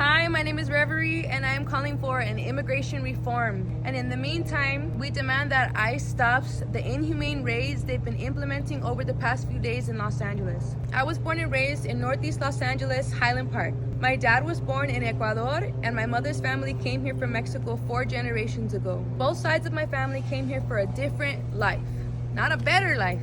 Hi, my name is Reverie, and I am calling for an immigration reform. And in the meantime, we demand that ICE stops the inhumane raids they've been implementing over the past few days in Los Angeles. I was born and raised in Northeast Los Angeles, Highland Park. My dad was born in Ecuador, and my mother's family came here from Mexico 4 generations ago. Both sides of my family came here for a different life. Not a better life,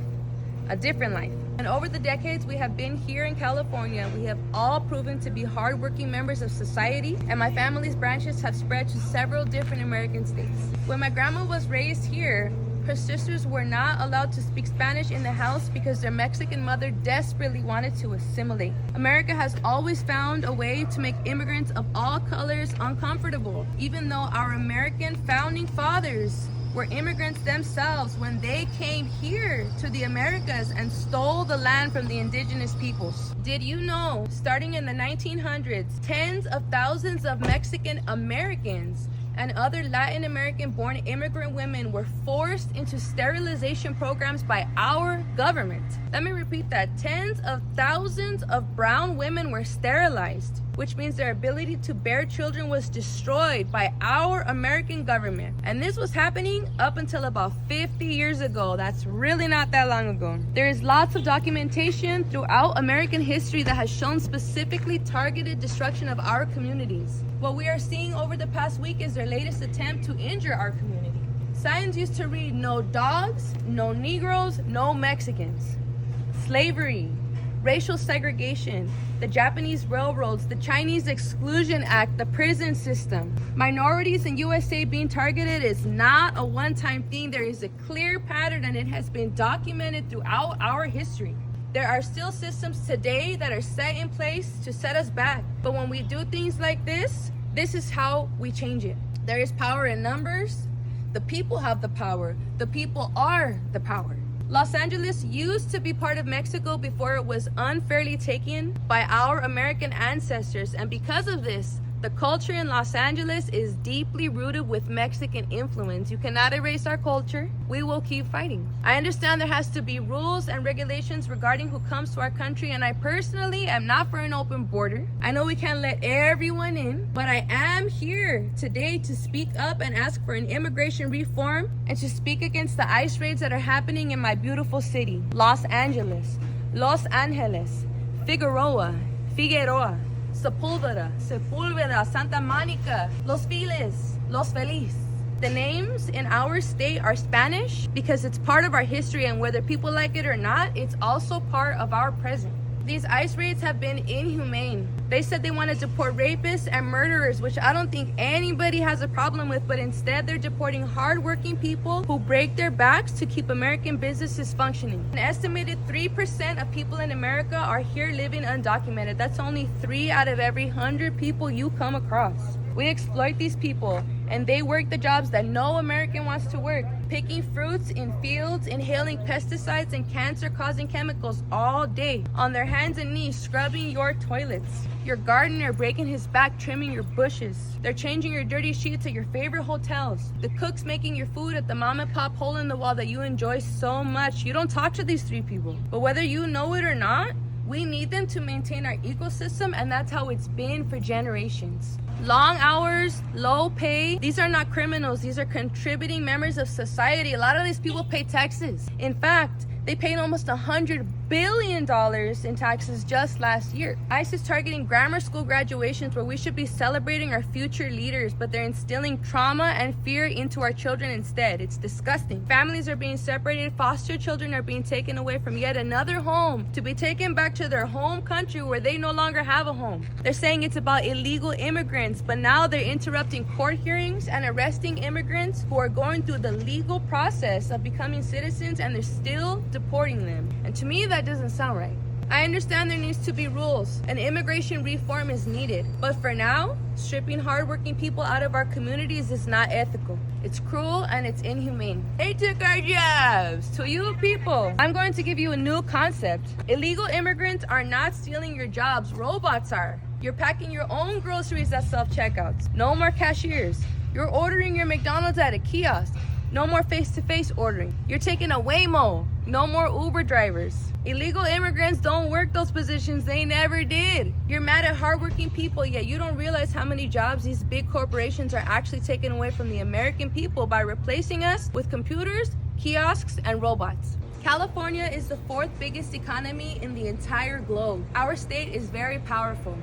a different life. And over the decades we have been here in California, we have all proven to be hardworking members of society, and my family's branches have spread to several different American states. When my grandma was raised here, her sisters were not allowed to speak Spanish in the house because their Mexican mother desperately wanted to assimilate. America has always found a way to make immigrants of all colors uncomfortable, even though our American founding fathers were immigrants themselves when they came here to the Americas and stole the land from the indigenous peoples. Did you know, starting in the 1900s, tens of thousands of Mexican Americans and other Latin American born immigrant women were forced into sterilization programs by our government? Let me repeat that. Tens of thousands of brown women were sterilized, which means their ability to bear children was destroyed by our American government. And this was happening up until about 50 years ago. That's really not that long ago. There is lots of documentation throughout American history that has shown specifically targeted destruction of our communities. What we are seeing over the past week is their latest attempt to injure our community. Signs used to read, "No dogs, no Negroes, no Mexicans." Slavery, racial segregation, the Japanese railroads, the Chinese Exclusion Act, the prison system. Minorities in USA being targeted is not a one-time thing. There is a clear pattern, and it has been documented throughout our history. There are still systems today that are set in place to set us back. But when we do things like this is how we change it. There is power in numbers. The people have the power. The people are the power. Los Angeles used to be part of Mexico before it was unfairly taken by our American ancestors. And because of this, the culture in Los Angeles is deeply rooted with Mexican influence. You cannot erase our culture. We will keep fighting. I understand there has to be rules and regulations regarding who comes to our country, and I personally am not for an open border. I know we can't let everyone in, but I am here today to speak up and ask for an immigration reform and to speak against the ICE raids that are happening in my beautiful city, Los Angeles, Figueroa, Sepulveda, Santa Monica, Los Feliz, Los Feliz. The names in our state are Spanish because it's part of our history, and whether people like it or not, it's also part of our present. These ICE raids have been inhumane. They said they want to deport rapists and murderers, which I don't think anybody has a problem with, but instead they're deporting hardworking people who break their backs to keep American businesses functioning. An estimated 3% of people in America are here living undocumented. That's only 3 out of every 100 people you come across. We exploit these people, and they work the jobs that no American wants to work. Picking fruits in fields, inhaling pesticides and cancer-causing chemicals all day. On their hands and knees, scrubbing your toilets. Your gardener breaking his back, trimming your bushes. They're changing your dirty sheets at your favorite hotels. The cooks making your food at the mom and pop hole in the wall that you enjoy so much. You don't talk to these 3 people. But whether you know it or not, we need them to maintain our ecosystem, and that's how it's been for generations. Long hours, low pay. These are not criminals. These are contributing members of society. A lot of these people pay taxes. In fact, they paid almost $100 billion in taxes just last year. ICE is targeting grammar school graduations where we should be celebrating our future leaders, but they're instilling trauma and fear into our children instead. It's disgusting. Families are being separated. Foster children are being taken away from yet another home to be taken back to their home country where they no longer have a home. They're saying it's about illegal immigrants, but now they're interrupting court hearings and arresting immigrants who are going through the legal process of becoming citizens, and they're still deporting them. And to me, that doesn't sound right. I understand there needs to be rules. An immigration reform is needed. But for now, stripping hardworking people out of our communities is not ethical. It's cruel and it's inhumane. They took our jobs. To you people, I'm going to give you a new concept. Illegal immigrants are not stealing your jobs. Robots are. You're packing your own groceries at self-checkouts. No more cashiers. You're ordering your McDonald's at a kiosk. No more face-to-face ordering. You're taking a Waymo. No more Uber drivers. Illegal immigrants don't work those positions. They never did. You're mad at hardworking people, yet you don't realize how many jobs these big corporations are actually taking away from the American people by replacing us with computers, kiosks, and robots. California is the fourth biggest economy in the entire globe. Our state is very powerful.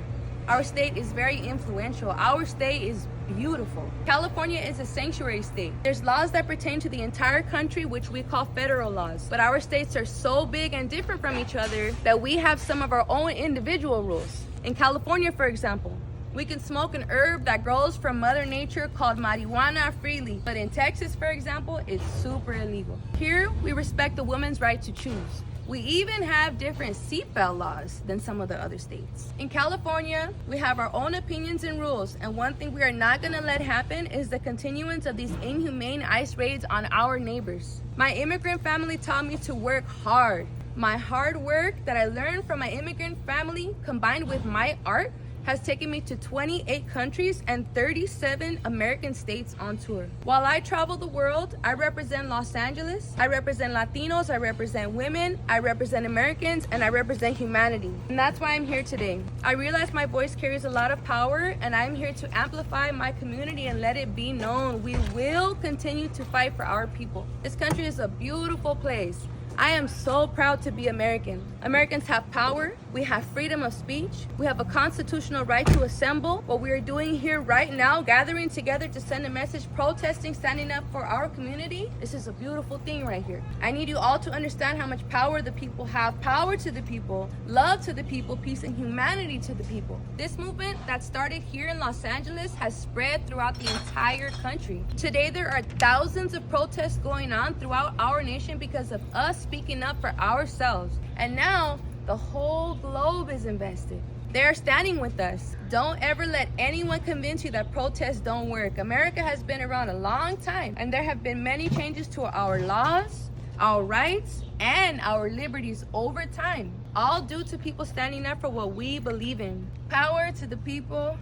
Our state is very influential. Our state is beautiful. California is a sanctuary state. There's laws that pertain to the entire country, which we call federal laws. But our states are so big and different from each other that we have some of our own individual rules. In California, for example, we can smoke an herb that grows from Mother Nature called marijuana freely. But in Texas, for example, it's super illegal. Here, we respect the woman's right to choose. We even have different seatbelt laws than some of the other states. In California, we have our own opinions and rules, and one thing we are not gonna let happen is the continuance of these inhumane ICE raids on our neighbors. My immigrant family taught me to work hard. My hard work that I learned from my immigrant family combined with my art has taken me to 28 countries and 37 American states on tour. While I travel the world, I represent Los Angeles, I represent Latinos, I represent women, I represent Americans, and I represent humanity. And that's why I'm here today. I realize my voice carries a lot of power, and I'm here to amplify my community and let it be known we will continue to fight for our people. This country is a beautiful place. I am so proud to be American. Americans have power, we have freedom of speech, we have a constitutional right to assemble. What we are doing here right now, gathering together to send a message, protesting, standing up for our community, this is a beautiful thing right here. I need you all to understand how much power the people have. Power to the people, love to the people, peace and humanity to the people. This movement that started here in Los Angeles has spread throughout the entire country. Today there are thousands of protests going on throughout our nation because of us speaking up for ourselves. And now the whole globe is invested. They're standing with us. Don't ever let anyone convince you that protests don't work. America has been around a long time, and there have been many changes to our laws, our rights, and our liberties over time, all due to people standing up for what we believe in. Power to the people,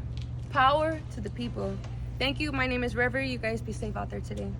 power to the people. Thank you. My name is Reverie. You guys be safe out there today.